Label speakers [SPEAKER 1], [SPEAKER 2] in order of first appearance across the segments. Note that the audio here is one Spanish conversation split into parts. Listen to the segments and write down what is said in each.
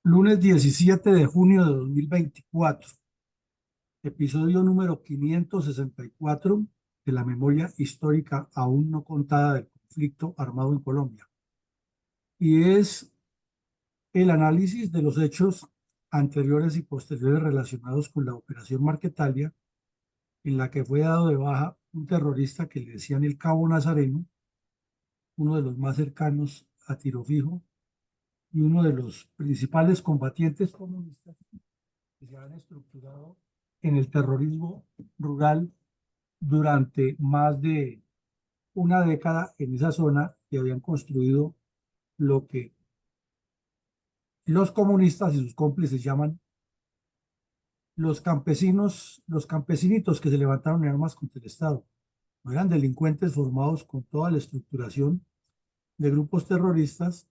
[SPEAKER 1] Lunes 17 de junio de 2024, episodio número 564 de la memoria histórica aún no contada del conflicto armado en Colombia. Y es el análisis de los hechos anteriores y posteriores relacionados con la Operación Marquetalia, en la que fue dado de baja un terrorista que le decían el Cabo Nazareno, uno de los más cercanos a Tiro Fijo y uno de los principales combatientes comunistas que se han estructurado en el terrorismo rural durante más de una década en esa zona y habían construido lo que los comunistas y sus cómplices llaman los campesinos, los campesinitos que se levantaron en armas contra el Estado. No eran delincuentes formados con toda la estructuración de grupos terroristas,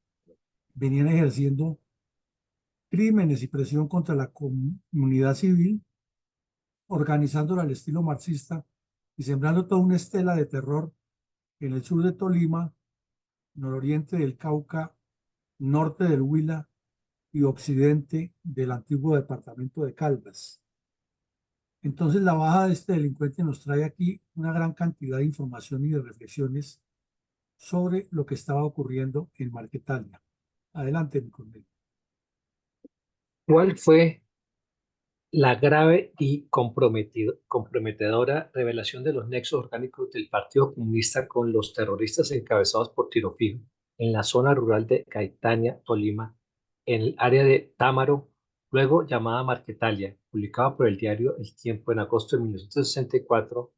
[SPEAKER 1] venían ejerciendo crímenes y presión contra la comunidad civil, organizándolo al estilo marxista y sembrando toda una estela de terror en el sur de Tolima, nororiente del Cauca, norte del Huila y occidente del antiguo departamento de Caldas. Entonces, la baja de este delincuente nos trae aquí una gran cantidad de información y de reflexiones sobre lo que estaba ocurriendo en Marquetalia. Adelante, mi coronel.
[SPEAKER 2] ¿Cuál fue la grave y comprometedora revelación de los nexos orgánicos del Partido Comunista con los terroristas encabezados por Tiro Fijo en la zona rural de Caitania, Tolima, en el área de Támaro, luego llamada Marquetalia, publicada por el diario El Tiempo en agosto de 1964,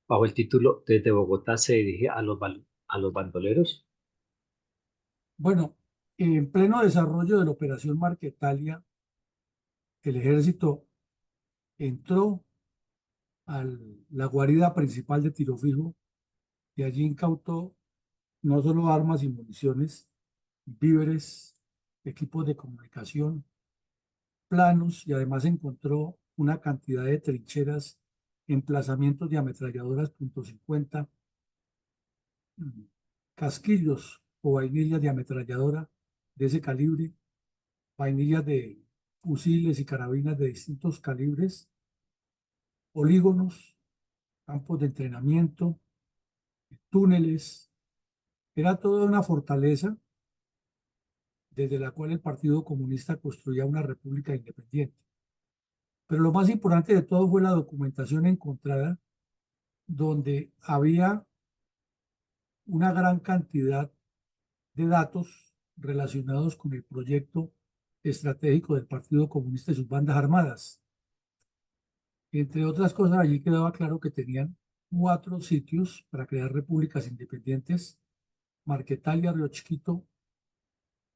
[SPEAKER 2] bajo el título Desde Bogotá se dirige a los bandoleros?
[SPEAKER 1] Bueno, en pleno desarrollo de la operación Marquetalia, el ejército entró a la guarida principal de Tiro Fijo y allí incautó no solo armas y municiones, víveres, equipos de comunicación, planos y además encontró una cantidad de trincheras, emplazamientos de ametralladoras .50, mm, casquillos o vainillas de ametralladora de ese calibre, vainillas de fusiles y carabinas de distintos calibres, polígonos, campos de entrenamiento, túneles. Era toda una fortaleza desde la cual el Partido Comunista construía una república independiente. Pero lo más importante de todo fue la documentación encontrada, donde había una gran cantidad de datos relacionados con el proyecto estratégico del Partido Comunista y sus bandas armadas. Entre otras cosas, allí quedaba claro que tenían 4 sitios para crear repúblicas independientes: Marquetalia, Río Chiquito,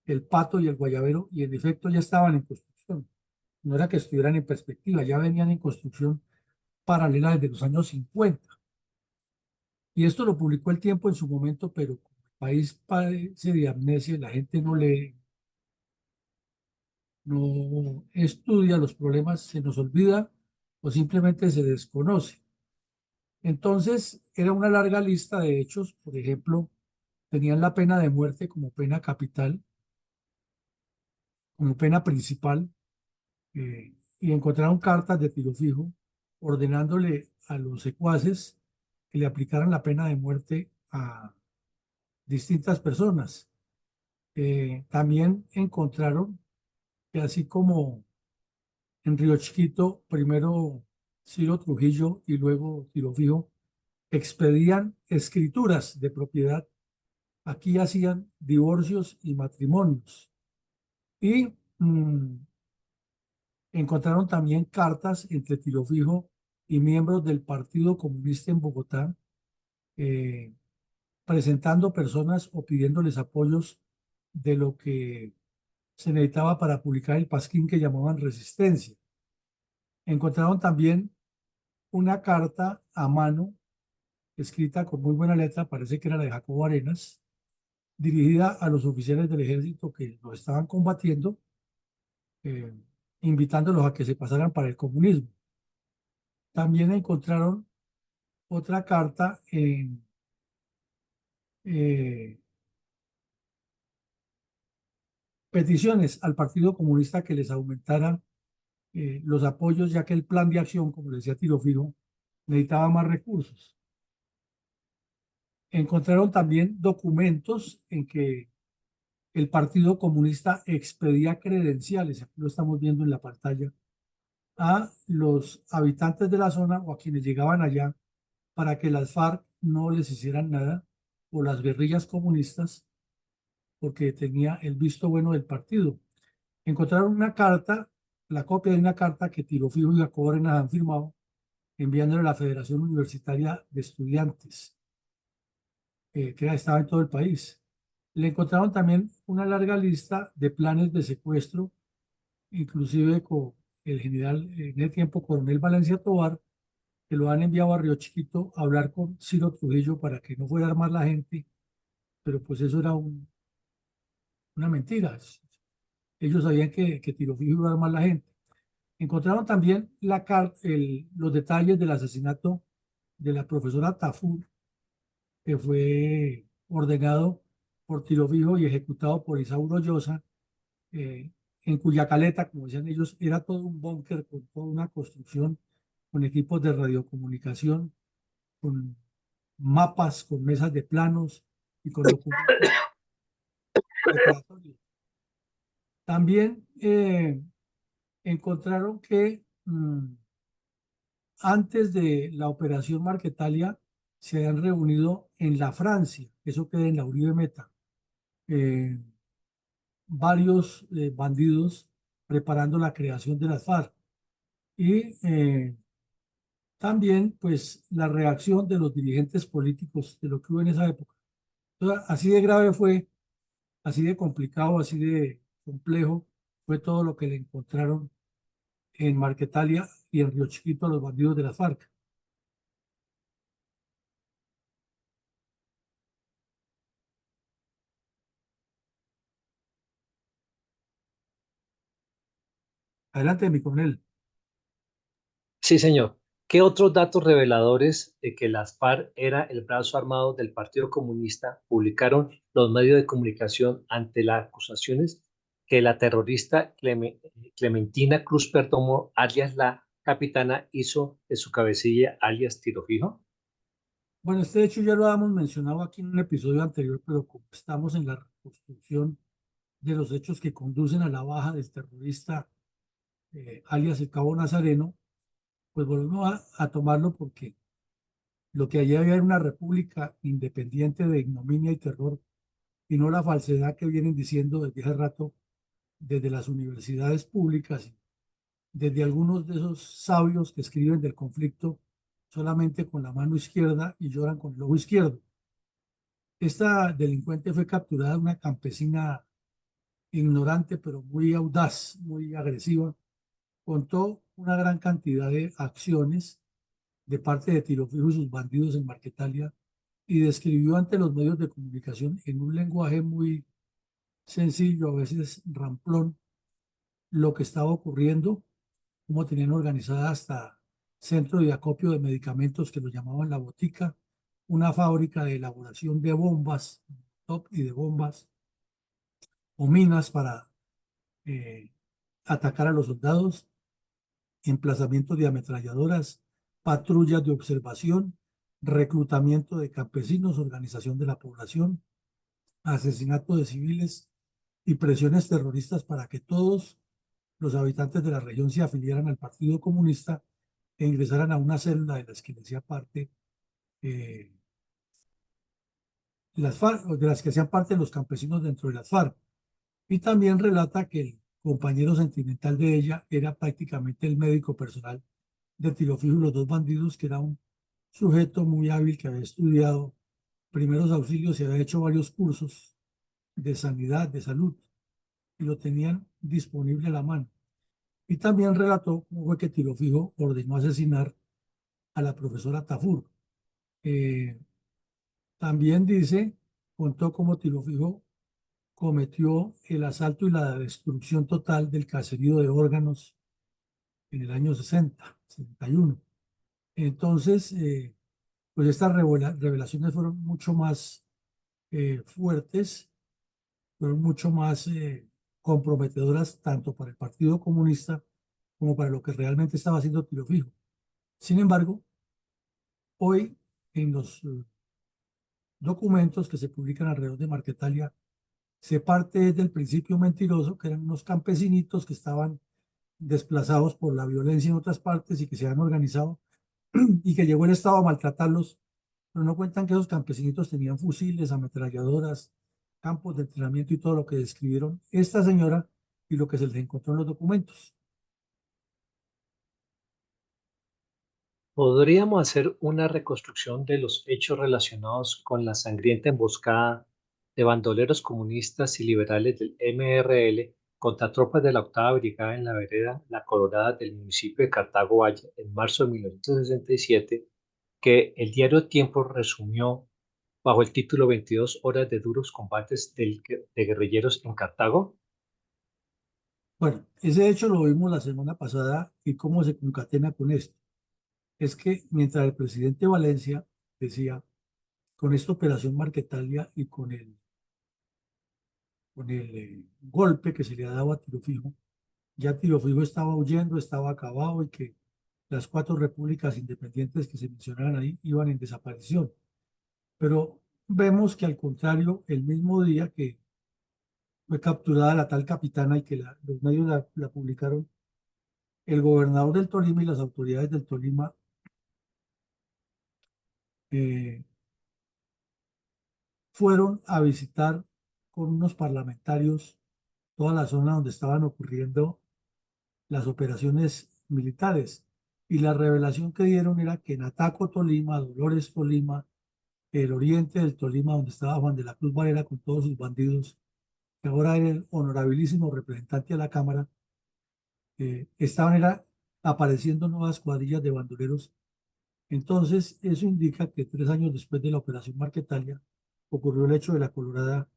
[SPEAKER 1] El Pato y el Guayabero, y en efecto ya estaban en construcción. No era que estuvieran en perspectiva, ya venían en construcción paralela desde los años 50. Y esto lo publicó El Tiempo en su momento, pero como el país padece de amnesia, la gente no lee, no estudia los problemas, se nos olvida o simplemente se desconoce. Entonces, era una larga lista de hechos. Por ejemplo, tenían la pena de muerte como pena capital, como pena principal, y encontraron cartas de Tiro Fijo ordenándole a los secuaces que le aplicaran la pena de muerte a distintas personas. También encontraron que así como en Río Chiquito, primero Ciro Trujillo y luego Tiro Fijo expedían escrituras de propiedad, aquí hacían divorcios y matrimonios. Y encontraron también cartas entre Tiro Fijo y miembros del Partido Comunista en Bogotá, eh, presentando personas o pidiéndoles apoyos de lo que se necesitaba para publicar el pasquín que llamaban Resistencia. Encontraron también una carta a mano, escrita con muy buena letra, parece que era la de Jacobo Arenas, dirigida a los oficiales del ejército que lo estaban combatiendo, eh, invitándolos a que se pasaran para el comunismo. También encontraron otra carta eh, peticiones al Partido Comunista que les aumentaran los apoyos, ya que el plan de acción, como le decía Tiro Fijo, necesitaba más recursos. Encontraron también documentos en que el Partido Comunista expedía credenciales, aquí lo estamos viendo en la pantalla, a los habitantes de la zona o a quienes llegaban allá para que las FARC no les hicieran nada, o las guerrillas comunistas, porque tenía el visto bueno del partido. Encontraron una carta, la copia de una carta que Tiro Fijo y Jacobo Arenas han firmado, enviándole a la Federación Universitaria de Estudiantes, que estaba en todo el país. Le encontraron también una larga lista de planes de secuestro, inclusive con el general, en el tiempo, coronel Valencia Tovar, que lo han enviado a Río Chiquito a hablar con Ciro Trujillo para que no fuera a armar la gente, pero pues eso era una mentira. Ellos sabían que Tiro Fijo iba a armar la gente. Encontraron también los detalles del asesinato de la profesora Tafur, que fue ordenado por Tiro Fijo y ejecutado por Isauro Llosa, eh, en cuya caleta, como decían ellos, era todo un búnker con toda una construcción, con equipos de radiocomunicación, con mapas, con mesas de planos y con documentos preparatorios. También encontraron que antes de la operación Marquetalia se habían reunido en la Francia, eso queda en la Uribe Meta, eh, varios bandidos preparando la creación de las FARC y también pues la reacción de los dirigentes políticos de lo que hubo en esa época. Entonces, así de grave fue, así de complicado, así de complejo fue todo lo que le encontraron en Marquetalia y en Río Chiquito a los bandidos de las FARC. Adelante, mi coronel.
[SPEAKER 2] Sí, señor. ¿Qué otros datos reveladores de que las FARC era el brazo armado del Partido Comunista publicaron los medios de comunicación ante las acusaciones que la terrorista Clementina Cruz Perdomo, alias la capitana, hizo de su cabecilla, alias Tiro Fijo?
[SPEAKER 1] Bueno, este hecho ya lo habíamos mencionado aquí en un episodio anterior, pero como estamos en la reconstrucción de los hechos que conducen a la baja del terrorista, alias el Cabo Nazareno, pues volvemos a tomarlo porque lo que allí había era una república independiente de ignominia y terror, y no la falsedad que vienen diciendo desde hace rato desde las universidades públicas, desde algunos de esos sabios que escriben del conflicto solamente con la mano izquierda y lloran con el ojo izquierdo. Esta delincuente fue capturada, una campesina ignorante, pero muy audaz, muy agresiva. Contó una gran cantidad de acciones de parte de Tiro Fijo y sus bandidos en Marquetalia y describió ante los medios de comunicación en un lenguaje muy sencillo, a veces ramplón, lo que estaba ocurriendo, cómo tenían organizada hasta centro de acopio de medicamentos que lo llamaban la botica, una fábrica de elaboración de bombas, top y de bombas o minas para eh, atacar a los soldados, emplazamiento de ametralladoras, patrullas de observación, reclutamiento de campesinos, organización de la población, asesinato de civiles y presiones terroristas para que todos los habitantes de la región se afiliaran al Partido Comunista e ingresaran a una célula de las que hacía parte eh, las FARC, o de las que hacían parte los campesinos dentro de las FARC. Y también relata que el compañero sentimental de ella era prácticamente el médico personal de Tiro Fijo y los dos bandidos, que era un sujeto muy hábil que había estudiado primeros auxilios y había hecho varios cursos de sanidad, de salud, y lo tenían disponible a la mano. Y también relató cómo fue que Tiro Fijo ordenó asesinar a la profesora Tafur. Eh, También dice, contó cómo Tiro Fijo cometió el asalto y la destrucción total del caserío de órganos en el año 61. Entonces, pues estas revelaciones fueron mucho más fuertes, fueron mucho más comprometedoras tanto para el Partido Comunista como para lo que realmente estaba haciendo Tiro Fijo. Sin embargo, hoy en los documentos que se publican alrededor de Marquetalia se parte del principio mentiroso que eran unos campesinitos que estaban desplazados por la violencia en otras partes y que se han organizado y que llegó el Estado a maltratarlos, pero no cuentan que esos campesinitos tenían fusiles, ametralladoras, campos de entrenamiento y todo lo que describieron esta señora y lo que se les encontró en los documentos.
[SPEAKER 2] ¿Podríamos hacer una reconstrucción de los hechos relacionados con la sangrienta emboscada de bandoleros comunistas y liberales del MRL contra tropas de la octava brigada en la vereda La Colorada del municipio de Cartago Valle en marzo de 1967, que el diario Tiempo resumió bajo el título 22 horas de duros combates de guerrilleros en Cartago?
[SPEAKER 1] Bueno, ese hecho lo vimos la semana pasada y cómo se concatena con esto. Es que mientras el presidente Valencia decía, con esta operación Marquetalia y con el golpe que se le ha dado a Tiro Fijo, ya Tiro Fijo estaba huyendo, estaba acabado y que las cuatro repúblicas independientes que se mencionaban ahí iban en desaparición. Pero vemos que al contrario, el mismo día que fue capturada la tal capitana y que los medios la publicaron, el gobernador del Tolima y las autoridades del Tolima eh, fueron a visitar con unos parlamentarios toda la zona donde estaban ocurriendo las operaciones militares. Y la revelación que dieron era que en Ataco, Tolima, Dolores, Tolima, el oriente del Tolima, donde estaba Juan de la Cruz Varela con todos sus bandidos, que ahora era el honorabilísimo representante de la Cámara, estaban era, apareciendo nuevas cuadrillas de bandoleros. Entonces, eso indica que 3 años después de la operación Marquetalia ocurrió el hecho de la Colorada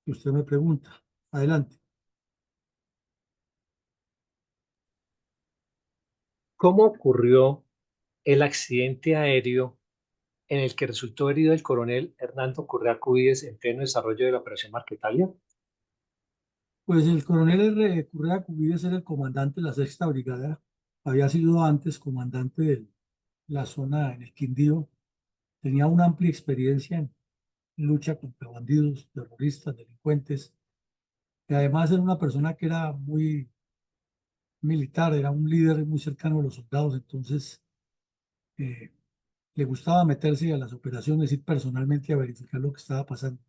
[SPEAKER 1] que usted me pregunta. Adelante.
[SPEAKER 2] ¿Cómo ocurrió el accidente aéreo en el que resultó herido el coronel Hernando Correa Cubides en pleno desarrollo de la Operación Marquetalia?
[SPEAKER 1] Pues el coronel Correa Cubides era el comandante de la Sexta Brigada, había sido antes comandante de la zona en el Quindío, tenía una amplia experiencia en lucha contra bandidos, terroristas, delincuentes, y además era una persona que era muy militar, era un líder muy cercano a los soldados, entonces eh, le gustaba meterse a las operaciones, ir personalmente a verificar lo que estaba pasando.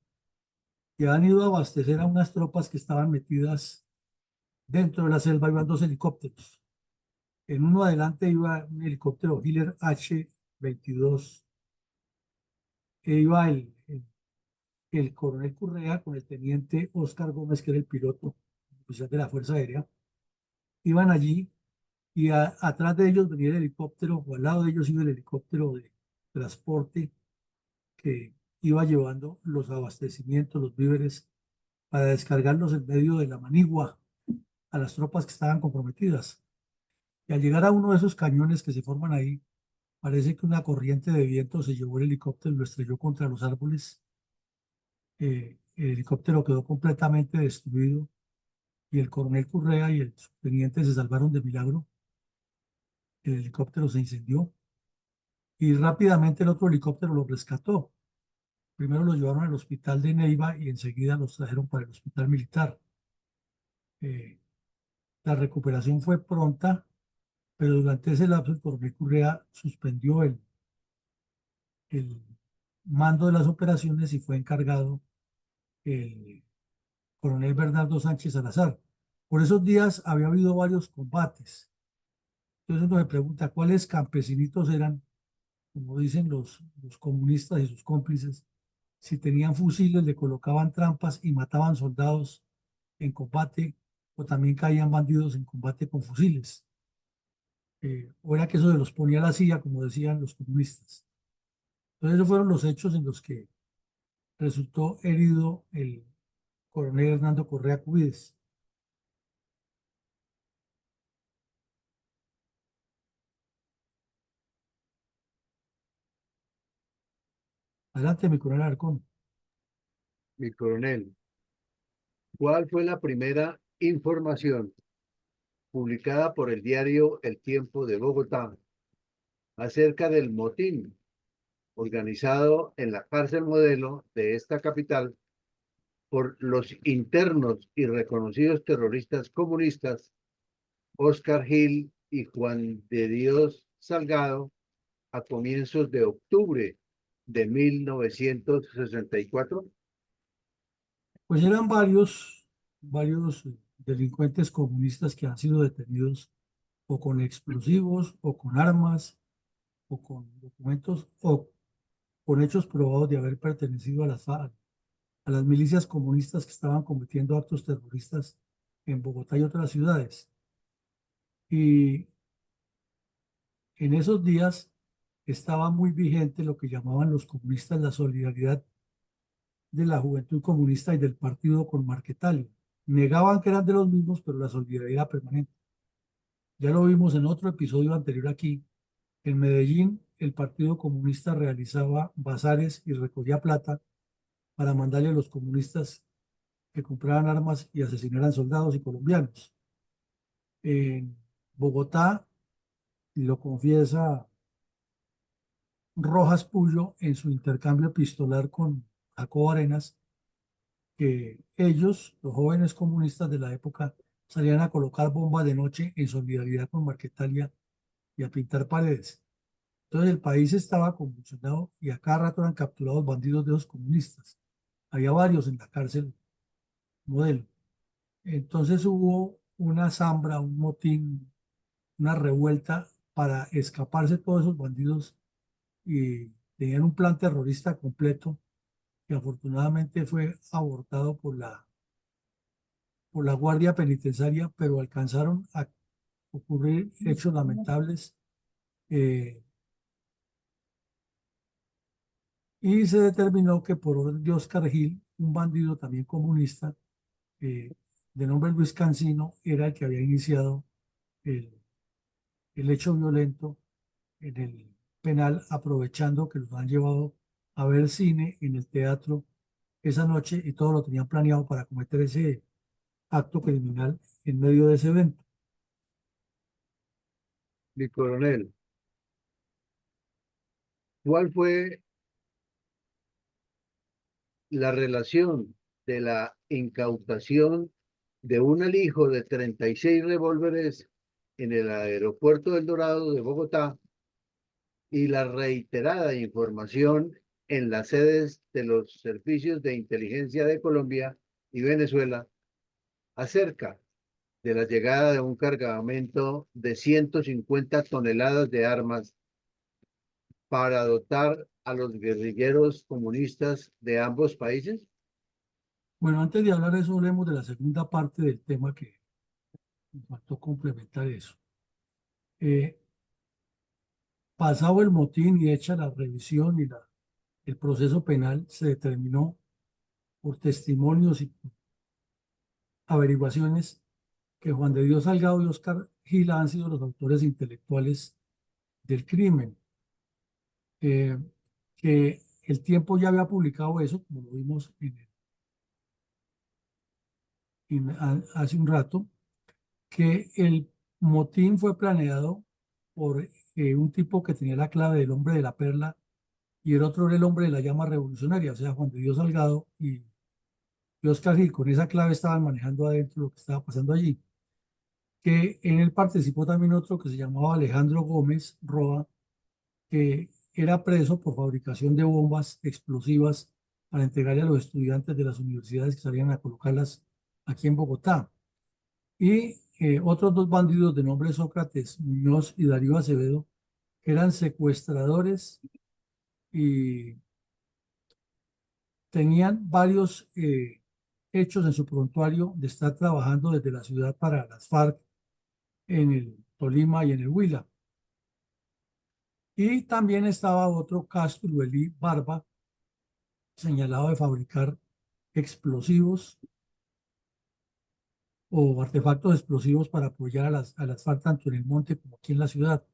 [SPEAKER 1] Y han ido a abastecer a unas tropas que estaban metidas dentro de la selva, iban dos helicópteros. En uno adelante iba un helicóptero Hiller H-22, e iba el coronel Correa con el teniente Oscar Gómez, que era el piloto oficial de la Fuerza Aérea. Iban allí y atrás de ellos venía el helicóptero, o al lado de ellos iba el helicóptero de transporte que iba llevando los abastecimientos, los víveres, para descargarlos en medio de la manigua a las tropas que estaban comprometidas. Y al llegar a uno de esos cañones que se forman ahí, parece que una corriente de viento se llevó el helicóptero y lo estrelló contra los árboles. El helicóptero quedó completamente destruido y el coronel Correa y el subteniente se salvaron de milagro. El helicóptero se incendió y rápidamente el otro helicóptero lo rescató. Primero los llevaron al hospital de Neiva y enseguida los trajeron para el hospital militar. Eh, la recuperación fue pronta, pero durante ese lapso el coronel Correa suspendió el mando de las operaciones y fue encargado el coronel Bernardo Sánchez Salazar. Por esos días había habido varios combates. Entonces uno se pregunta cuáles campesinitos eran, como dicen los comunistas y sus cómplices. Si tenían fusiles, le colocaban trampas y mataban soldados en combate, o también caían bandidos en combate con fusiles. O era que eso de los ponía la silla, como decían los comunistas. Entonces esos fueron los hechos en los que resultó herido el coronel Hernando Correa Cubides. Adelante, mi coronel Arcón.
[SPEAKER 3] Mi coronel, ¿cuál fue la primera información publicada por el diario El Tiempo de Bogotá acerca del motín organizado en la cárcel modelo de esta capital por los internos y reconocidos terroristas comunistas Oscar Gil y Juan de Dios Salgado a comienzos de octubre de 1964.
[SPEAKER 1] Pues eran varios delincuentes comunistas que han sido detenidos o con explosivos o con armas o con documentos o con hechos probados de haber pertenecido a a las milicias comunistas que estaban cometiendo actos terroristas en Bogotá y otras ciudades. Y en esos días estaba muy vigente lo que llamaban los comunistas la solidaridad de la Juventud Comunista y del partido con Marquetal. Negaban que eran de los mismos, pero la solidaridad permanente. Ya lo vimos en otro episodio anterior aquí. En Medellín, el Partido Comunista realizaba bazares y recogía plata para mandarle a los comunistas que compraran armas y asesinaran soldados y colombianos. En Bogotá, lo confiesa Rojas Puyo en su intercambio epistolar con Jacobo Arenas, que ellos, los jóvenes comunistas de la época, salían a colocar bombas de noche en solidaridad con Marquetalia y a pintar paredes. Entonces el país estaba convulsionado y a cada rato eran capturados bandidos de los comunistas. Había varios en la cárcel modelo. Entonces hubo una zambra, un motín, una revuelta para escaparse todos esos bandidos y tenían un plan terrorista completo que afortunadamente fue abortado por la Guardia Penitenciaria, pero alcanzaron a ocurrir hechos lamentables eh, y se determinó que por orden de Oscar Gil, un bandido también comunista, eh, de nombre Luis Cancino, era el que había iniciado el, el hecho violento en el penal, aprovechando que los han llevado a ver cine en el teatro esa noche y todo lo tenían planeado para cometer ese acto criminal en medio de ese evento.
[SPEAKER 3] Mi coronel, ¿cuál fue la relación de la incautación de un alijo de 36 revólveres en el aeropuerto del Dorado de Bogotá y la reiterada información en las sedes de los servicios de inteligencia de Colombia y Venezuela acerca de la llegada de un cargamento de 150 toneladas de armas para dotar a los guerrilleros comunistas de ambos países?
[SPEAKER 1] Bueno, antes de hablar de eso, hablemos de la segunda parte del tema que me faltó complementar eso. Eh, Pasado el motín y hecha la revisión y el proceso penal, se determinó por testimonios y por averiguaciones que Juan de Dios Salgado y Oscar Gila han sido los autores intelectuales del crimen. Eh, que el tiempo ya había publicado eso, como lo vimos hace un rato, que el motín fue planeado por un tipo que tenía la clave del hombre de la perla y el otro era el hombre de la llama revolucionaria, o sea, Juan de Dios Salgado y Oscar Gil. Con esa clave estaban manejando adentro lo que estaba pasando allí. Que en él participó también otro que se llamaba Alejandro Gómez Roa, que era preso por fabricación de bombas explosivas para entregarle a los estudiantes de las universidades que salían a colocarlas aquí en Bogotá. Y otros dos bandidos de nombre Sócrates Muñoz y Darío Acevedo, que eran secuestradores y tenían varios hechos en su prontuario de estar trabajando desde la ciudad para las FARC en el Tolima y en el Huila. Y también estaba otro Castro Luelí Barba, señalado de fabricar explosivos o artefactos explosivos para apoyar a las FARC tanto en el monte como aquí en la ciudad.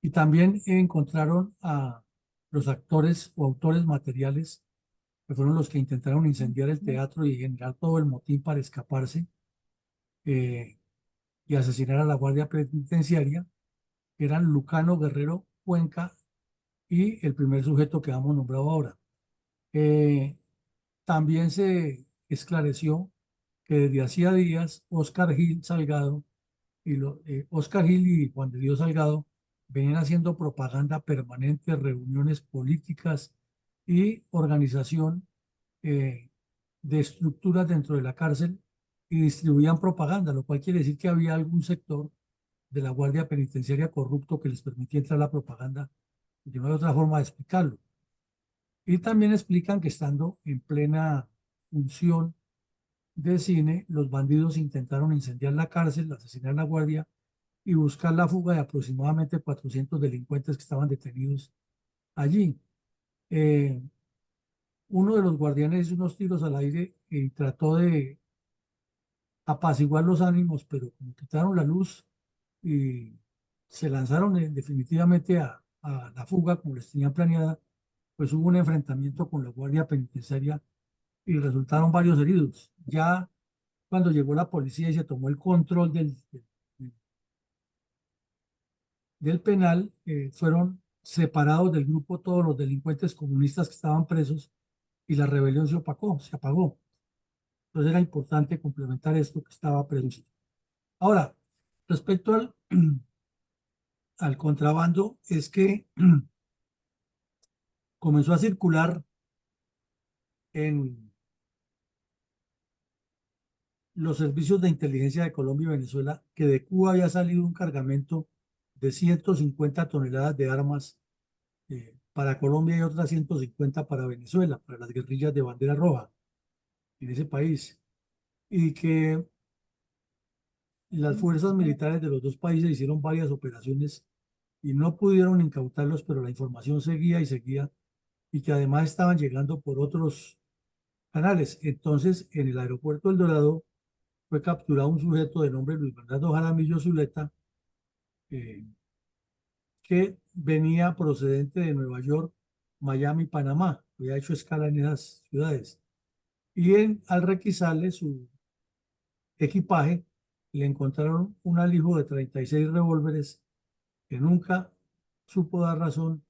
[SPEAKER 1] Y también encontraron a los actores o autores materiales que fueron los que intentaron incendiar el teatro y generar todo el motín para escaparse y asesinar a la guardia penitenciaria, eran Lucano Guerrero Cuenca y el primer sujeto que hemos nombrado ahora. También se esclareció que desde hacía días Óscar Gil Salgado Óscar Gil y Juan de Dios Salgado venían haciendo propaganda permanente, reuniones políticas y organización de estructuras dentro de la cárcel y distribuían propaganda, lo cual quiere decir que había algún sector de la Guardia Penitenciaria corrupto que les permitía entrar la propaganda, y no hay otra forma de explicarlo. Y también explican que estando en plena función de cine, los bandidos intentaron incendiar la cárcel, asesinar a la guardia y buscar la fuga de aproximadamente 400 delincuentes que estaban detenidos allí. Uno de los guardianes hizo unos tiros al aire y trató de apaciguar los ánimos, pero como quitaron la luz y se lanzaron definitivamente a la fuga como les tenían planeada, pues hubo un enfrentamiento con la guardia penitenciaria y resultaron varios heridos. Ya cuando llegó la policía y se tomó el control del penal, fueron separados del grupo todos los delincuentes comunistas que estaban presos y la rebelión se apagó. Entonces era importante complementar esto que estaba previsto. Ahora, respecto al contrabando, es que comenzó a circular en los servicios de inteligencia de Colombia y Venezuela que de Cuba había salido un cargamento de 150 toneladas de armas para Colombia y otras 150 para Venezuela, para las guerrillas de Bandera Roja en ese país. Y que las fuerzas militares de los dos países hicieron varias operaciones y no pudieron incautarlos, pero la información seguía y seguía, y que además estaban llegando por otros canales. Entonces, en el aeropuerto El Dorado fue capturado un sujeto de nombre Luis Bernardo Jaramillo Zuleta, eh, que venía procedente de Nueva York, Miami, Panamá. Había hecho escala en esas ciudades. Y al requisarle su equipaje, le encontraron un alijo de 36 revólveres que nunca supo dar razón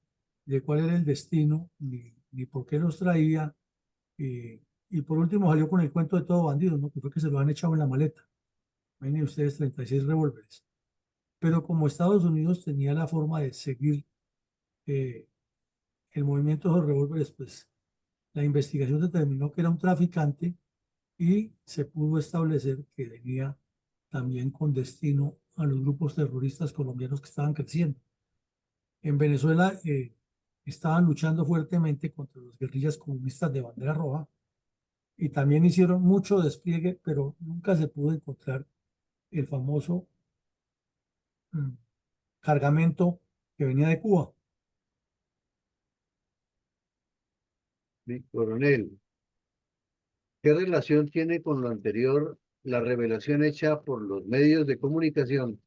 [SPEAKER 1] de cuál era el destino ni por qué los traía. Y por último salió con el cuento de todo bandido, ¿no? Que fue que se lo han echado en la maleta. Miren ustedes, 36 revólveres. Pero como Estados Unidos tenía la forma de seguir eh, el movimiento de los revólveres, pues la investigación determinó que era un traficante y se pudo establecer que venía también con destino a los grupos terroristas colombianos que estaban creciendo. En Venezuela estaban luchando fuertemente contra las guerrillas comunistas de Bandera Roja y también hicieron mucho despliegue, pero nunca se pudo encontrar el famoso mm, cargamento que venía de Cuba.
[SPEAKER 3] Mi coronel, ¿qué relación tiene con lo anterior la revelación hecha por los medios de comunicación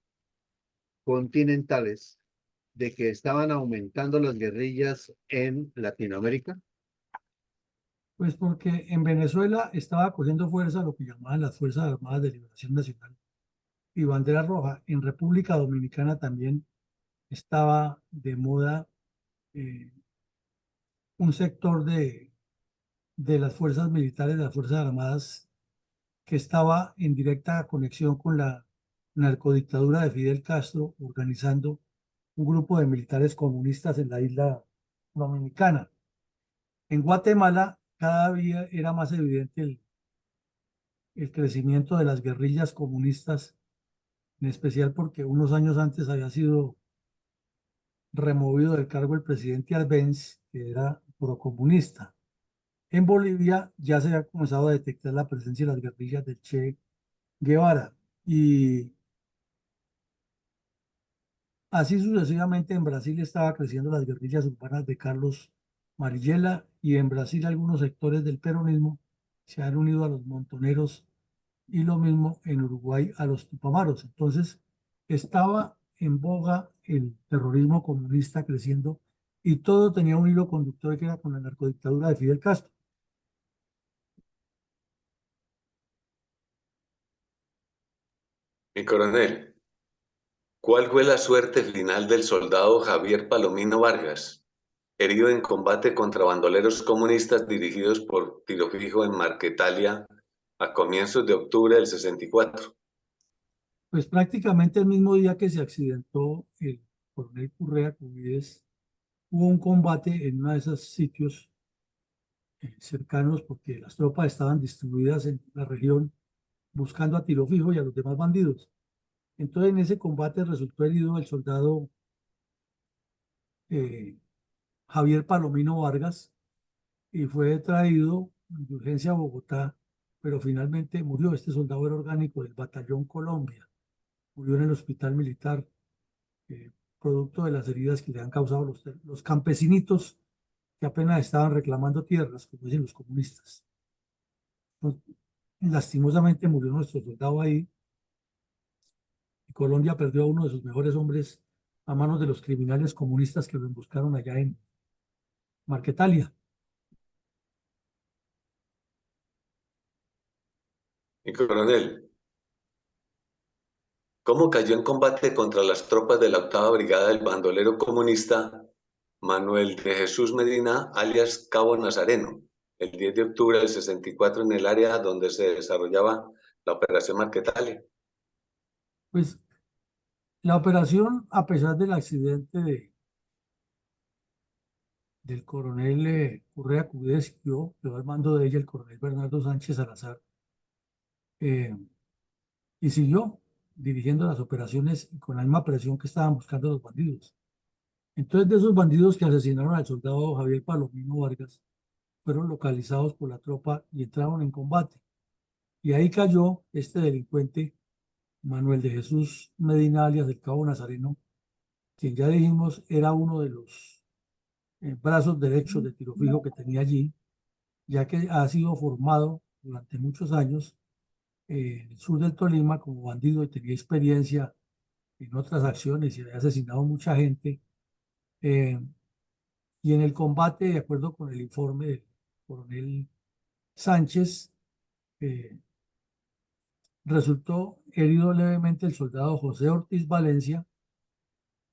[SPEAKER 3] continentales de que estaban aumentando las guerrillas en Latinoamérica?
[SPEAKER 1] Pues porque en Venezuela estaba cogiendo fuerza lo que llamaban las Fuerzas Armadas de Liberación Nacional y Bandera Roja. En República Dominicana también estaba de moda eh, un sector de las fuerzas militares, de las Fuerzas Armadas, que estaba en directa conexión con la narcodictadura de Fidel Castro, organizando un grupo de militares comunistas en la isla dominicana. En Guatemala cada día era más evidente el crecimiento de las guerrillas comunistas, en especial porque unos años antes había sido removido del cargo el presidente Arbenz, que era procomunista. En Bolivia ya se había comenzado a detectar la presencia de las guerrillas del Che Guevara y así sucesivamente en Brasil estaba creciendo las guerrillas urbanas de Carlos Marighella y en Brasil algunos sectores del peronismo se han unido a los montoneros y lo mismo en Uruguay a los tupamaros. Entonces estaba en boga el terrorismo comunista creciendo y todo tenía un hilo conductor que era con la narcodictadura de Fidel Castro.
[SPEAKER 4] Mi coronel, ¿cuál fue la suerte final del soldado Javier Palomino Vargas, herido en combate contra bandoleros comunistas dirigidos por tiro fijo en Marquetalia a comienzos de octubre del 64?
[SPEAKER 1] Pues prácticamente el mismo día que se accidentó el coronel Correa Cubides, hubo un combate en uno de esos sitios cercanos porque las tropas estaban distribuidas en la región buscando a tiro fijo y a los demás bandidos. Entonces en ese combate resultó herido el soldado eh, Javier Palomino Vargas y fue traído de urgencia a Bogotá, pero finalmente murió. Este soldado era orgánico del Batallón Colombia, murió en el hospital militar, eh, producto de las heridas que le han causado los campesinitos que apenas estaban reclamando tierras, como dicen los comunistas. Pues, lastimosamente murió nuestro soldado ahí y Colombia perdió a uno de sus mejores hombres a manos de los criminales comunistas que lo emboscaron allá en Marquetalia.
[SPEAKER 4] Mi coronel, ¿cómo cayó en combate contra las tropas de la 8ª Brigada del bandolero comunista Manuel de Jesús Medina, alias Cabo Nazareno, el 10 de octubre del 64 en el área donde se desarrollaba la Operación Marquetalia?
[SPEAKER 1] Pues la operación, a pesar del accidente del coronel Correa Cubides, quedó al mando de ella el coronel Bernardo Sánchez Salazar, eh, y siguió dirigiendo las operaciones con la misma presión que estaban buscando los bandidos. Entonces, de esos bandidos que asesinaron al soldado Javier Palomino Vargas, fueron localizados por la tropa y entraron en combate. Y ahí cayó este delincuente, Manuel de Jesús Medina, alias del Cabo Nazareno, quien ya dijimos era uno de los brazos derechos de tiro fijo que tenía allí, ya que ha sido formado durante muchos años en el sur del Tolima como bandido y tenía experiencia en otras acciones y había asesinado mucha gente. eh, y en el combate, de acuerdo con el informe del coronel Sánchez, eh, resultó herido levemente el soldado José Ortiz Valencia,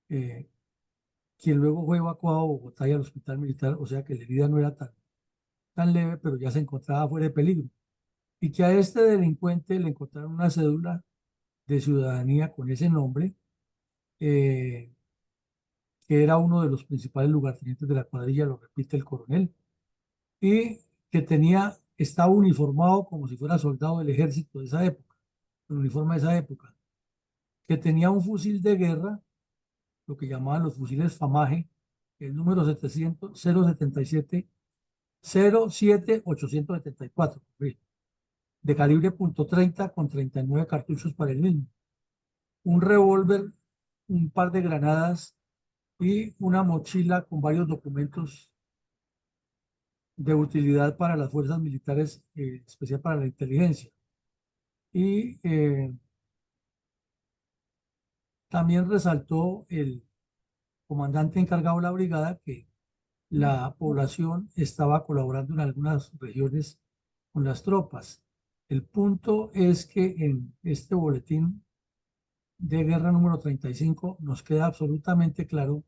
[SPEAKER 1] eh, quien luego fue evacuado a Bogotá y al hospital militar, o sea que la herida no era tan leve, pero ya se encontraba fuera de peligro. Y que a este delincuente le encontraron una cédula de ciudadanía con ese nombre, eh, que era uno de los principales lugartenientes de la cuadrilla, lo repite el coronel, y que estaba uniformado como si fuera soldado del ejército de esa época, el uniforme de esa época, que tenía un fusil de guerra, lo que llamaban los fusiles Famage, el número 700, 077, 07874, de calibre .30 con 39 cartuchos para el mismo, un revólver, un par de granadas y una mochila con varios documentos de utilidad para las fuerzas militares, especial para la inteligencia. Y también resaltó el comandante encargado de la brigada que la población estaba colaborando en algunas regiones con las tropas. El punto es que en este boletín de guerra número 35 nos queda absolutamente claro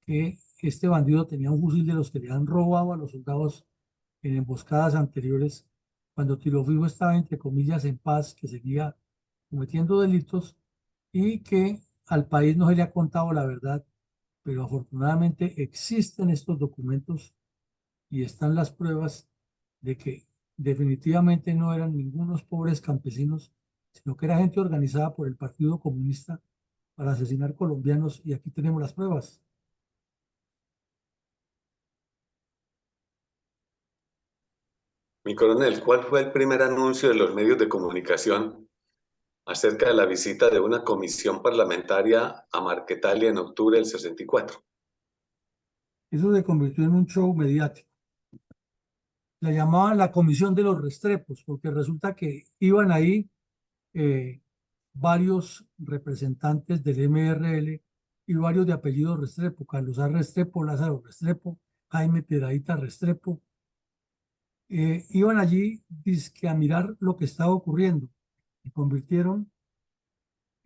[SPEAKER 1] que este bandido tenía un fusil de los que le han robado a los soldados en emboscadas anteriores, cuando Tiro Fijo estaba, entre comillas, en paz, que seguía cometiendo delitos y que al país no se le ha contado la verdad, pero afortunadamente existen estos documentos y están las pruebas de que definitivamente no eran ningunos pobres campesinos, sino que era gente organizada por el Partido Comunista para asesinar colombianos y aquí tenemos las pruebas.
[SPEAKER 4] Mi coronel, ¿cuál fue el primer anuncio de los medios de comunicación acerca de la visita de una comisión parlamentaria a Marquetalia en octubre del 64?
[SPEAKER 1] Eso se convirtió en un show mediático. La llamaban la Comisión de los Restrepos, porque resulta que iban ahí eh, varios representantes del MRL y varios de apellido Restrepo, Carlos A. Restrepo, Lázaro Restrepo, Jaime Piedradita Restrepo. Iban allí dizque a mirar lo que estaba ocurriendo y convirtieron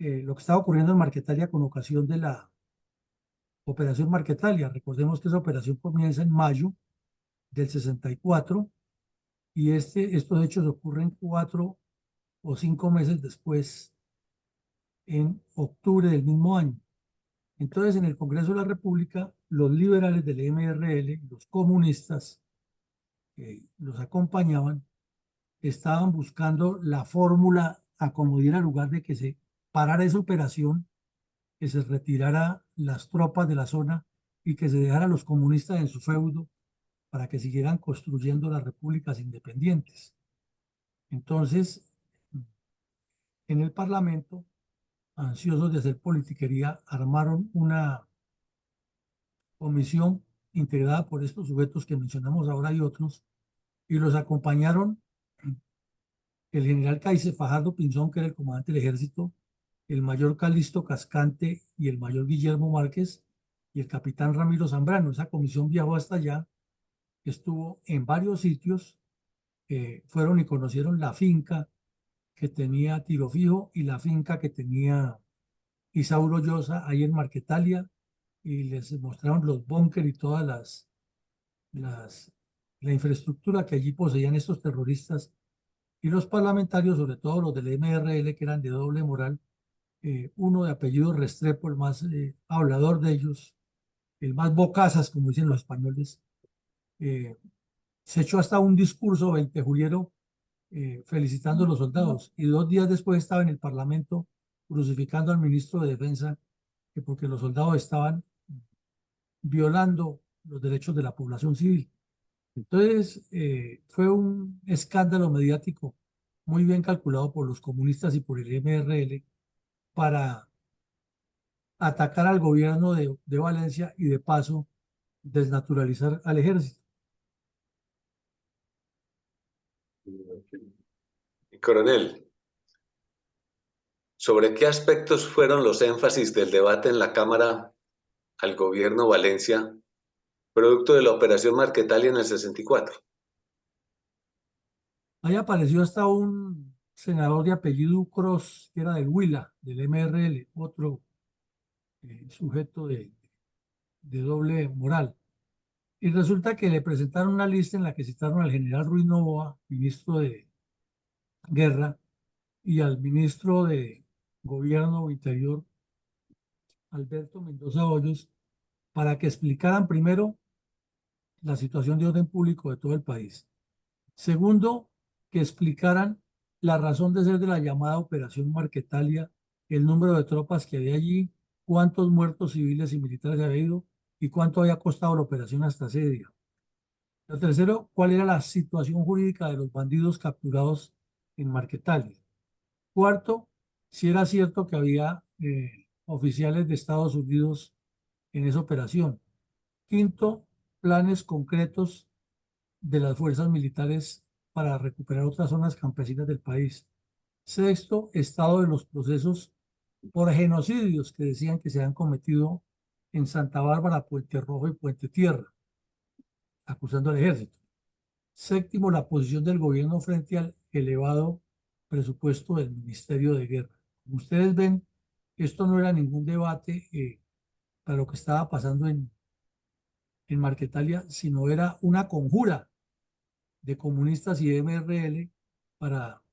[SPEAKER 1] lo que estaba ocurriendo en Marquetalia con ocasión de la Operación Marquetalia. Recordemos que esa operación comienza en mayo del 64 y estos hechos ocurren 4 o 5 meses después, en octubre del mismo año. Entonces, en el Congreso de la República, los liberales del MRL, los comunistas que los acompañaban, estaban buscando la fórmula a como diera lugar de que se parara esa operación, que se retirara las tropas de la zona y que se dejara a los comunistas en su feudo para que siguieran construyendo las repúblicas independientes. Entonces, en el Parlamento, ansiosos de hacer politiquería, armaron una comisión integrada por estos sujetos que mencionamos ahora y otros, y los acompañaron el general Caice Fajardo Pinzón, que era el comandante del ejército, el mayor Calixto Cascante y el mayor Guillermo Márquez, y el capitán Ramiro Zambrano. Esa comisión viajó hasta allá, estuvo en varios sitios, fueron y conocieron la finca que tenía Tiro Fijo y la finca que tenía Isauro Llosa ahí en Marquetalia, y les mostraron los búnker y todas las, la infraestructura que allí poseían estos terroristas, y los parlamentarios, sobre todo los del MRL, que eran de doble moral, uno de apellido Restrepo, el más hablador de ellos, el más bocazas, como dicen los españoles, eh, se echó hasta un discurso 20 juliero felicitando a los soldados, y 2 días después estaba en el Parlamento crucificando al ministro de Defensa, que porque los soldados estaban violando los derechos de la población civil. Entonces, fue un escándalo mediático muy bien calculado por los comunistas y por el MRL para atacar al gobierno de Valencia y de paso desnaturalizar al ejército.
[SPEAKER 4] Coronel, ¿sobre qué aspectos fueron los énfasis del debate en la Cámara al gobierno Valencia, producto de la Operación Marquetalia en el 64?
[SPEAKER 1] Ahí apareció hasta un senador de apellido Cross, que era del Huila, del MRL, otro sujeto de doble moral. Y resulta que le presentaron una lista en la que citaron al general Ruiz Novoa, ministro de Guerra, y al ministro de Gobierno Interior, Alberto Mendoza Hoyos, para que explicaran primero la situación de orden público de todo el país. Segundo, que explicaran la razón de ser de la llamada Operación Marquetalia, el número de tropas que había allí, cuántos muertos civiles y militares había habido y cuánto había costado la operación hasta ese día. Lo tercero, cuál era la situación jurídica de los bandidos capturados en Marquetalia. Cuarto, si era cierto que había oficiales de Estados Unidos en esa operación. Quinto, planes concretos de las fuerzas militares para recuperar otras zonas campesinas del país. Sexto, estado de los procesos por genocidios que decían que se han cometido en Santa Bárbara, Puente Rojo y Puente Tierra, acusando al ejército. Séptimo, la posición del gobierno frente al elevado presupuesto del Ministerio de Guerra. Como ustedes ven, esto no era ningún debate para lo que estaba pasando en Marquetalia, sino era una conjura de comunistas y MRL para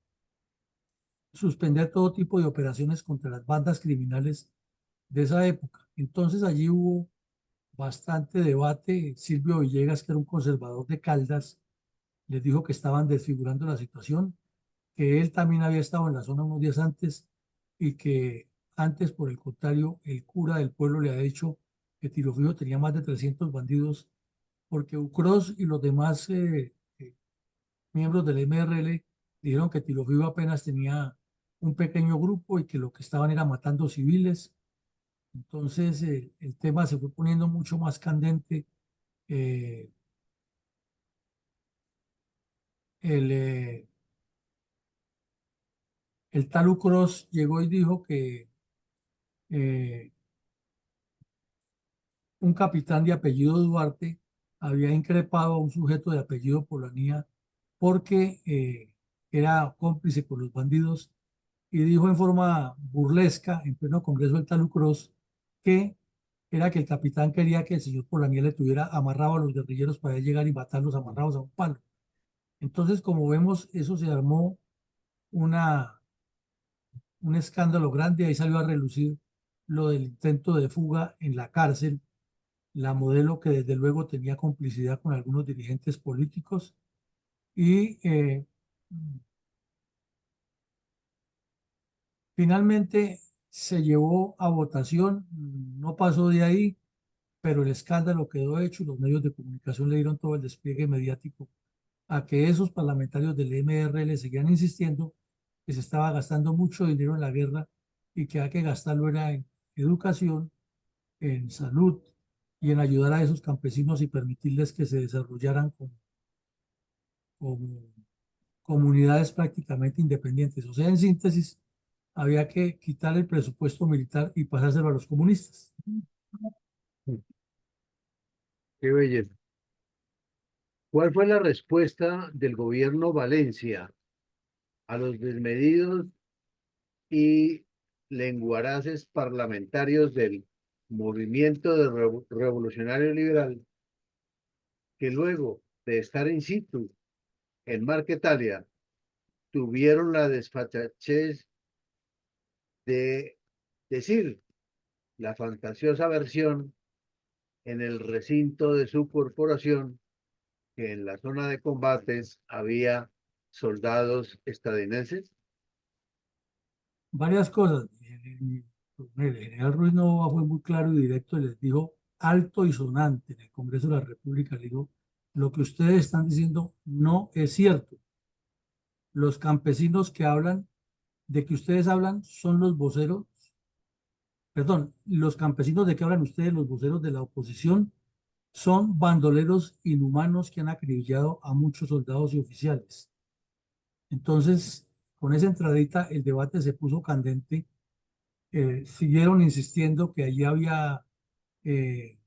[SPEAKER 1] suspender todo tipo de operaciones contra las bandas criminales de esa época. Entonces allí hubo bastante debate. Silvio Villegas, que era un conservador de Caldas, les dijo que estaban desfigurando la situación, que él también había estado en la zona unos días antes y que antes, por el contrario, el cura del pueblo le había dicho que Tiro Fijo tenía más de 300 bandidos, porque Ucros y los demás miembros del MRL dijeron que Tiro Fijo apenas tenía un pequeño grupo y que lo que estaban era matando civiles. Entonces el tema se fue poniendo mucho más candente. Eh, el, eh, el tal Ucros llegó y dijo que eh, un capitán de apellido Duarte había increpado a un sujeto de apellido Polanía porque era cómplice con los bandidos y dijo en forma burlesca, en pleno Congreso del Talucros, que era que el capitán quería que el señor Polanier le tuviera amarrado a los guerrilleros para llegar y matarlos amarrados a un palo. Entonces, como vemos, eso se armó una, un escándalo grande, ahí salió a relucir lo del intento de fuga en la cárcel, la modelo que desde luego tenía complicidad con algunos dirigentes políticos y finalmente se llevó a votación, no pasó de ahí, pero el escándalo quedó hecho y los medios de comunicación le dieron todo el despliegue mediático a que esos parlamentarios del MRL seguían insistiendo que se estaba gastando mucho dinero en la guerra y que hay que gastarlo era en educación, en salud y en ayudar a esos campesinos y permitirles que se desarrollaran como comunidades prácticamente independientes. O sea, en síntesis, había que quitar el presupuesto militar y pasárselo a los comunistas.
[SPEAKER 3] Qué belleza. ¿Cuál fue la respuesta del gobierno Valencia a los desmedidos y lenguaraces parlamentarios del movimiento revolucionario liberal, que luego de estar in situ en Marquetalia tuvieron la desfachatez de decir la fantasiosa versión en el recinto de su corporación que en la zona de combates había soldados estadounidenses?
[SPEAKER 1] Varias cosas. El general Ruiz Nova fue muy claro y directo y les dijo alto y sonante en el Congreso de la República, le dijo, lo que ustedes están diciendo no es cierto. Los campesinos que hablan, de que ustedes hablan, son los voceros, perdón, los campesinos de que hablan ustedes, los voceros de la oposición, son bandoleros inhumanos que han acribillado a muchos soldados y oficiales. Entonces, con esa entradita, el debate se puso candente. Siguieron insistiendo que allí había eh,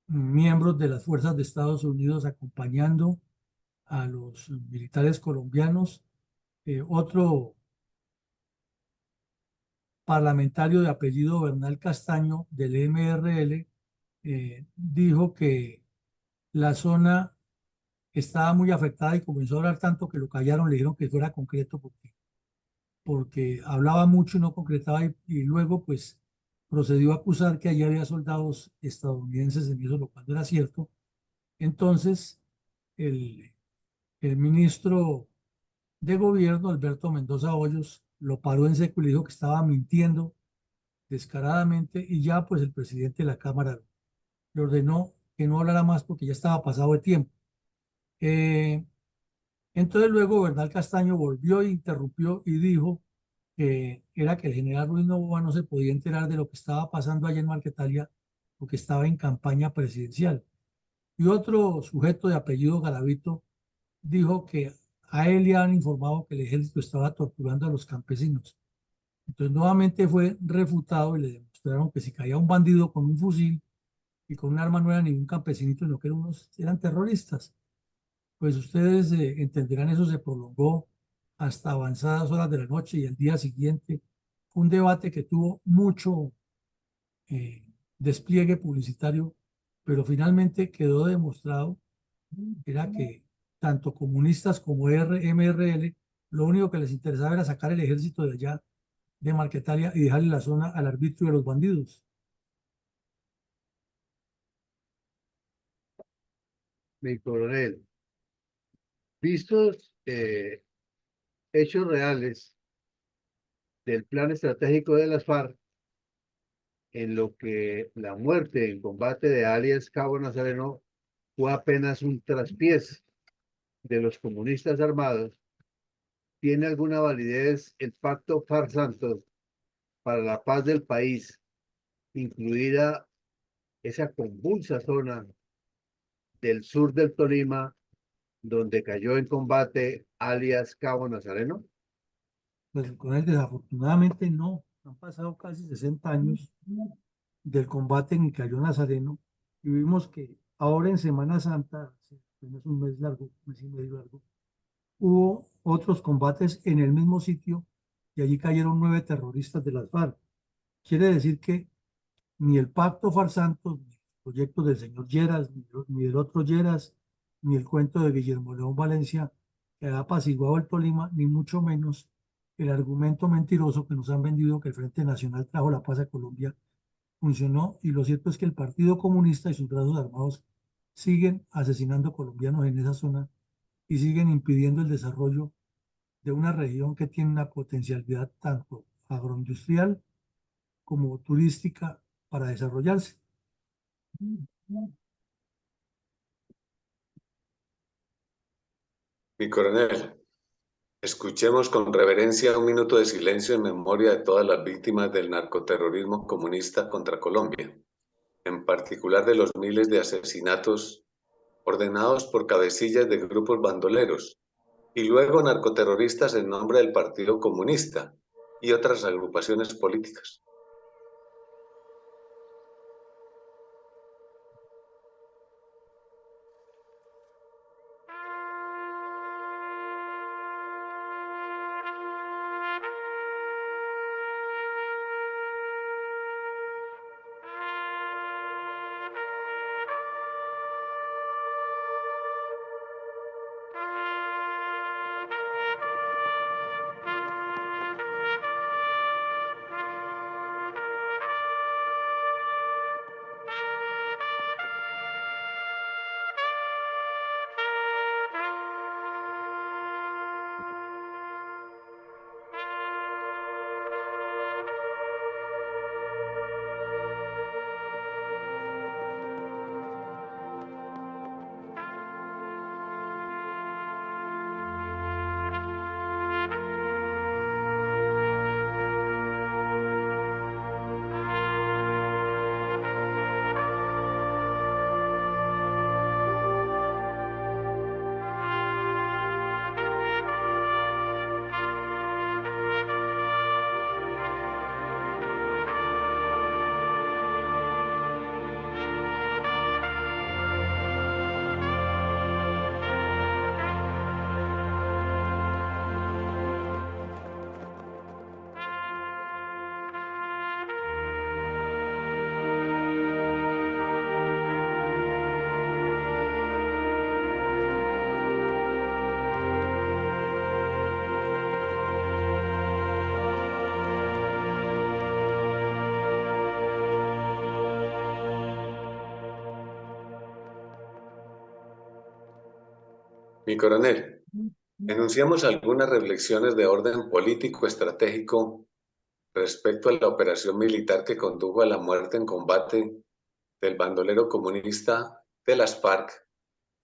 [SPEAKER 1] miembros de las fuerzas de Estados Unidos acompañando a los militares colombianos. Otro parlamentario de apellido Bernal Castaño del MRL dijo que la zona estaba muy afectada y comenzó a hablar tanto que lo callaron, le dijeron que fuera concreto porque hablaba mucho y no concretaba y luego pues procedió a acusar que allí había soldados estadounidenses en eso, lo cual no era cierto. Entonces el, el ministro de gobierno, Alberto Mendoza Hoyos, lo paró en seco y le dijo que estaba mintiendo descaradamente y ya pues el presidente de la Cámara le ordenó que no hablara más porque ya estaba pasado de tiempo. Eh, entonces luego Bernal Castaño volvió e interrumpió y dijo que era que el general Ruiz Novoa no se podía enterar de lo que estaba pasando allá en Marquetalia porque estaba en campaña presidencial. Y otro sujeto de apellido Garavito dijo que a él le han informado que el ejército estaba torturando a los campesinos. Entonces nuevamente fue refutado y le demostraron que si caía un bandido con un fusil y con un arma no era ningún campesinito, sino que eran terroristas. Pues ustedes entenderán, eso se prolongó hasta avanzadas horas de la noche y el día siguiente fue un debate que tuvo mucho eh, despliegue publicitario, pero finalmente quedó demostrado era que tanto comunistas como MRL, lo único que les interesaba era sacar el ejército de allá de Marquetalia y dejarle la zona al arbitrio de los bandidos.
[SPEAKER 3] Mi coronel, vistos hechos reales del plan estratégico de las FARC, en lo que la muerte en combate de alias Cabo Nazareno fue apenas un traspiés de los comunistas armados, ¿tiene alguna validez el pacto FARC-Santos para la paz del país, incluida esa convulsa zona del sur del Tolima, donde cayó en combate alias Cabo Nazareno?
[SPEAKER 1] Pues con él desafortunadamente no, han pasado casi 60 años del combate en que cayó Nazareno y vimos que ahora en Semana Santa, apenas un mes largo, un mes y medio largo, hubo otros combates en el mismo sitio y allí cayeron 9 terroristas de las FARC. Quiere decir que ni el pacto Farsantos, ni los proyectos del señor Lleras, ni del otro Lleras, ni el cuento de Guillermo León Valencia, que ha apaciguado el Tolima, ni mucho menos el argumento mentiroso que nos han vendido que el Frente Nacional trajo la paz a Colombia, funcionó. Y lo cierto es que el Partido Comunista y sus brazos armados siguen asesinando colombianos en esa zona y siguen impidiendo el desarrollo de una región que tiene una potencialidad tanto agroindustrial como turística para desarrollarse.
[SPEAKER 4] Mi coronel, escuchemos con reverencia un minuto de silencio en memoria de todas las víctimas del narcoterrorismo comunista contra Colombia, en particular de los miles de asesinatos ordenados por cabecillas de grupos bandoleros y luego narcoterroristas en nombre del Partido Comunista y otras agrupaciones políticas. Mi coronel, enunciamos algunas reflexiones de orden político estratégico respecto a la operación militar que condujo a la muerte en combate del bandolero comunista de las FARC,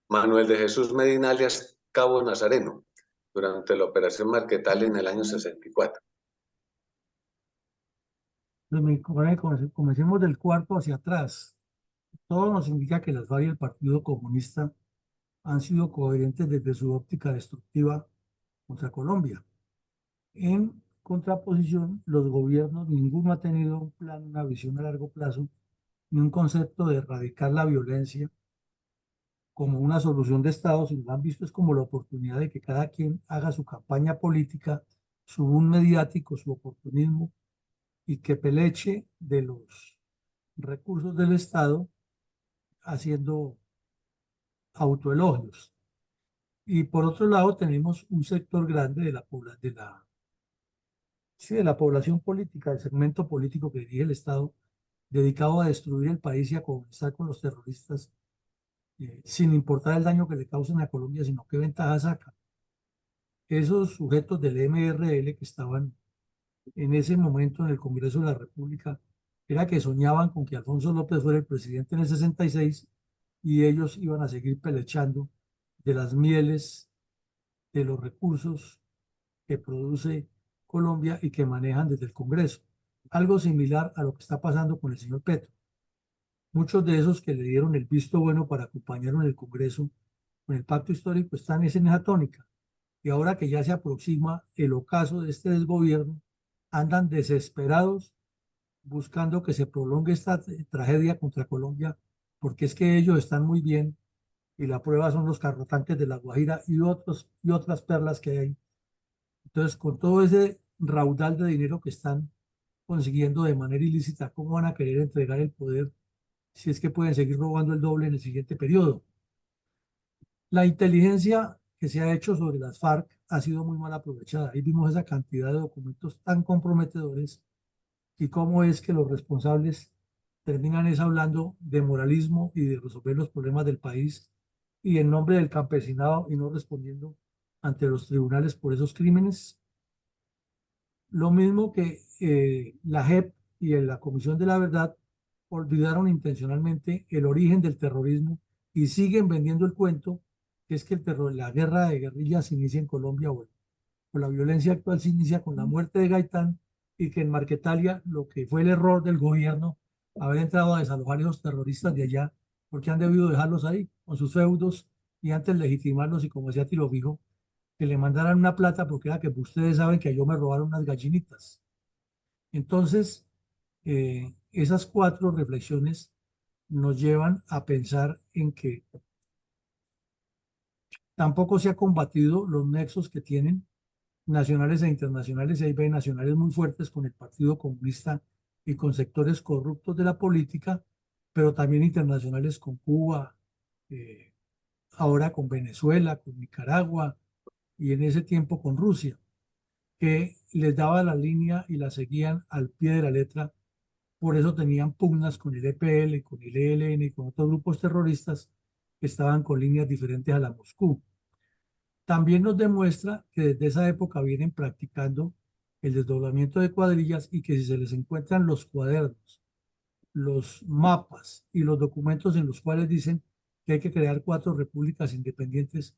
[SPEAKER 4] Manuel de Jesús Medina alias Cabo Nazareno, durante la operación Marquetal en el año 64.
[SPEAKER 1] Pues, mi coronel, comencemos del cuarto hacia atrás. Todo nos indica que las FARC y el Partido Comunista han sido coherentes desde su óptica destructiva contra Colombia. En contraposición, los gobiernos, ninguno ha tenido un plan, una visión a largo plazo, ni un concepto de erradicar la violencia como una solución de Estado, sino lo han visto es como la oportunidad de que cada quien haga su campaña política, su boom mediático, su oportunismo, y que peleche de los recursos del Estado haciendo autoelogios. Y por otro lado tenemos un sector grande de de la población política, del segmento político que dirige el Estado, dedicado a destruir el país y a comenzar con los terroristas, sin importar el daño que le causen a Colombia, sino qué ventaja saca. Esos sujetos del MRL que estaban en ese momento en el Congreso de la República, era que soñaban con que Alfonso López fuera el presidente en el 66 y ellos iban a seguir pelechando de las mieles, de los recursos que produce Colombia y que manejan desde el Congreso. Algo similar a lo que está pasando con el señor Petro. Muchos de esos que le dieron el visto bueno para acompañarlo en el Congreso con el pacto histórico están en esa tónica. Y ahora que ya se aproxima el ocaso de este desgobierno, andan desesperados buscando que se prolongue esta tragedia contra Colombia, porque es que ellos están muy bien y la prueba son los carrotanques de La Guajira y otras perlas que hay Entonces, con todo ese raudal de dinero que están consiguiendo de manera ilícita, ¿cómo van a querer entregar el poder si es que pueden seguir robando el doble en el siguiente periodo? La inteligencia que se ha hecho sobre las FARC ha sido muy mal aprovechada. Ahí vimos esa cantidad de documentos tan comprometedores y cómo es que los responsables terminan es hablando de moralismo y de resolver los problemas del país y en nombre del campesinado y no respondiendo ante los tribunales por esos crímenes. Lo mismo que la JEP y la Comisión de la Verdad olvidaron intencionalmente el origen del terrorismo y siguen vendiendo el cuento que es que el terror, la guerra de guerrillas se inicia en Colombia o la violencia actual se inicia con la muerte de Gaitán y que en Marquetalia lo que fue el error del gobierno haber entrado a desalojar a los terroristas de allá porque han debido dejarlos ahí con sus feudos y antes legitimarlos y como decía Tiro Fijo, que le mandaran una plata porque era que ustedes saben que yo me robaron unas gallinitas. Entonces, esas cuatro reflexiones nos llevan a pensar en que tampoco se ha combatido los nexos que tienen nacionales e internacionales, y hay ve nacionales muy fuertes con el Partido Comunista y con sectores corruptos de la política, pero también internacionales con Cuba, eh, ahora con Venezuela, con Nicaragua y en ese tiempo con Rusia, que les daba la línea y la seguían al pie de la letra. Por eso tenían pugnas con el EPL, con el ELN y con otros grupos terroristas que estaban con líneas diferentes a la Moscú. También nos demuestra que desde esa época vienen practicando el desdoblamiento de cuadrillas y que si se les encuentran los cuadernos, los mapas y los documentos en los cuales dicen que hay que crear 4 repúblicas independientes,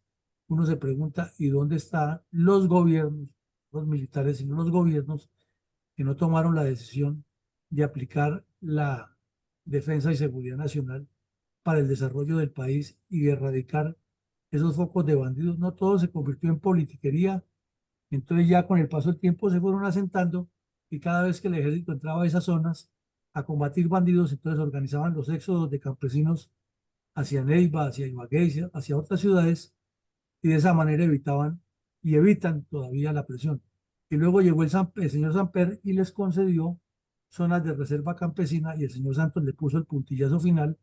[SPEAKER 1] uno se pregunta, ¿y dónde están los gobiernos, los militares, sino los gobiernos que no tomaron la decisión de aplicar la defensa y seguridad nacional para el desarrollo del país y erradicar esos focos de bandidos? No todo se convirtió en politiquería, entonces ya con el paso del tiempo se fueron asentando y cada vez que el ejército entraba a esas zonas a combatir bandidos, entonces organizaban los éxodos de campesinos hacia Neiva, hacia Ibagué, hacia otras ciudades y de esa manera evitaban y evitan todavía la presión. Y luego llegó el señor Samper y les concedió zonas de reserva campesina y el señor Santos le puso el puntillazo final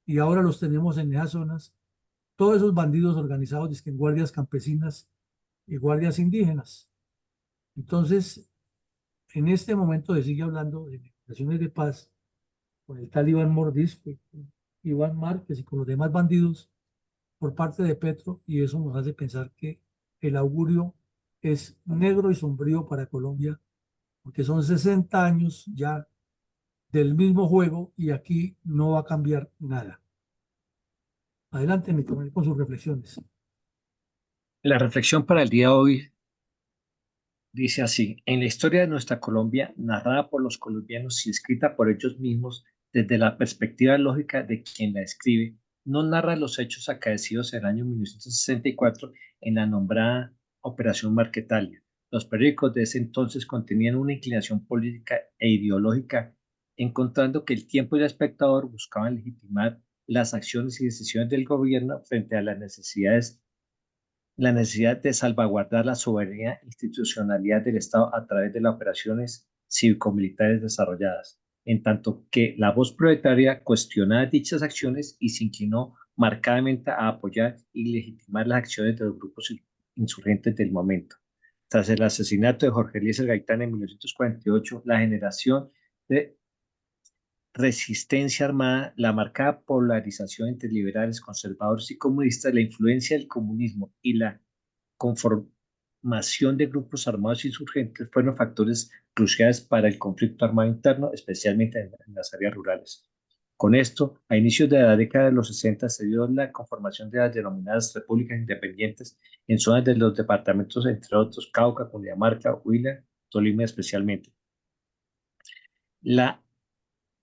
[SPEAKER 1] y ahora los tenemos en esas zonas, todos esos bandidos organizados dizque en guardias campesinas y guardias indígenas. Entonces, en este momento se sigue hablando de negociaciones de paz con el tal Iván Mordisco, con Iván Márquez y con los demás bandidos por parte de Petro y eso nos hace pensar que el augurio es negro y sombrío para Colombia porque son 60 años ya del mismo juego y aquí no va a cambiar nada. Adelante, mi coronel, con sus reflexiones.
[SPEAKER 2] La reflexión para el día de hoy dice así: en la historia de nuestra Colombia, narrada por los colombianos y escrita por ellos mismos desde la perspectiva lógica de quien la escribe, no narra los hechos acaecidos en el año 1964 en la nombrada Operación Marquetalia. Los periódicos de ese entonces contenían una inclinación política e ideológica, encontrando que el tiempo y el espectador buscaban legitimar las acciones y decisiones del gobierno frente a la necesidad de salvaguardar la soberanía e institucionalidad del Estado a través de las operaciones cívico-militares desarrolladas, en tanto que la voz proletaria cuestionaba dichas acciones y se inclinó marcadamente a apoyar y legitimar las acciones de los grupos insurgentes del momento. Tras el asesinato de Jorge Eliezer Gaitán en 1948, la generación de resistencia armada, la marcada polarización entre liberales, conservadores y comunistas, la influencia del comunismo y la conformación de grupos armados insurgentes fueron factores cruciales para el conflicto armado interno, especialmente en las áreas rurales. Con esto, a inicios de la década de los 60 se dio la conformación de las denominadas repúblicas independientes en zonas de los departamentos, entre otros, Cauca, Cundinamarca, Huila, Tolima especialmente.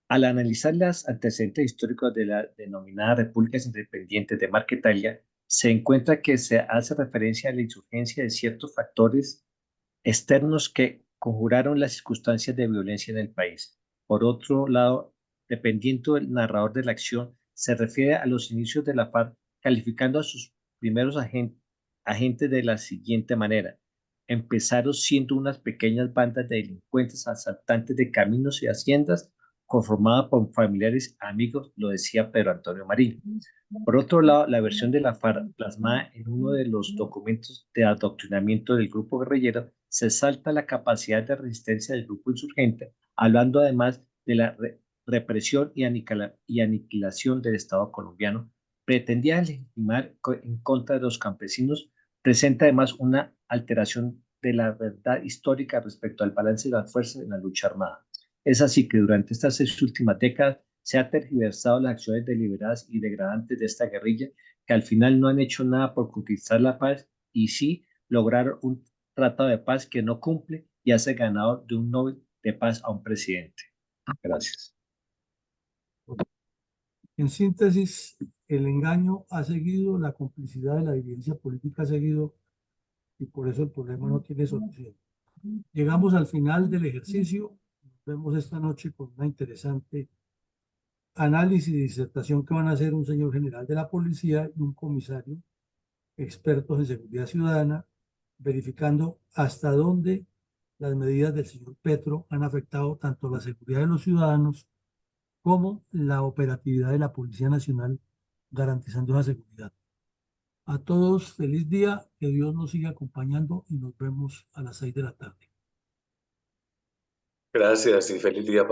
[SPEAKER 2] Al analizar los antecedentes históricos de las denominadas repúblicas independientes de Marquetalia, se encuentra que se hace referencia a la insurgencia de ciertos factores externos que conjuraron las circunstancias de violencia en el país. Por otro lado, dependiendo del narrador de la acción, se refiere a los inicios de la FARC, calificando a sus primeros agentes de la siguiente manera: empezaron siendo unas pequeñas bandas de delincuentes asaltantes de caminos y haciendas conformadas por familiares amigos, lo decía Pedro Antonio Marín. Por otro lado, la versión de la FARC plasmada en uno de los documentos de adoctrinamiento del grupo guerrillero se salta la capacidad de resistencia del grupo insurgente, hablando además de la represión y aniquilación del Estado colombiano. Pretendía legitimar en contra de los campesinos, presenta además una alteración de la verdad histórica respecto al balance de las fuerzas en la lucha armada. Es así que durante estas 6 últimas décadas se han tergiversado las acciones deliberadas y degradantes de esta guerrilla, que al final no han hecho nada por conquistar la paz y sí lograr un tratado de paz que no cumple y hace ganador de un Nobel de Paz a un presidente. Gracias.
[SPEAKER 1] En síntesis, el engaño ha seguido, la complicidad de la dirigencia política ha seguido y por eso el problema no tiene solución. Llegamos al final del ejercicio. Nos vemos esta noche con una interesante análisis y disertación que van a hacer un señor general de la policía y un comisario expertos en seguridad ciudadana, verificando hasta dónde las medidas del señor Petro han afectado tanto la seguridad de los ciudadanos como la operatividad de la Policía Nacional, garantizando esa seguridad. A todos, feliz día, que Dios nos siga acompañando y nos vemos a las 6 de la tarde.
[SPEAKER 4] Gracias y feliz día para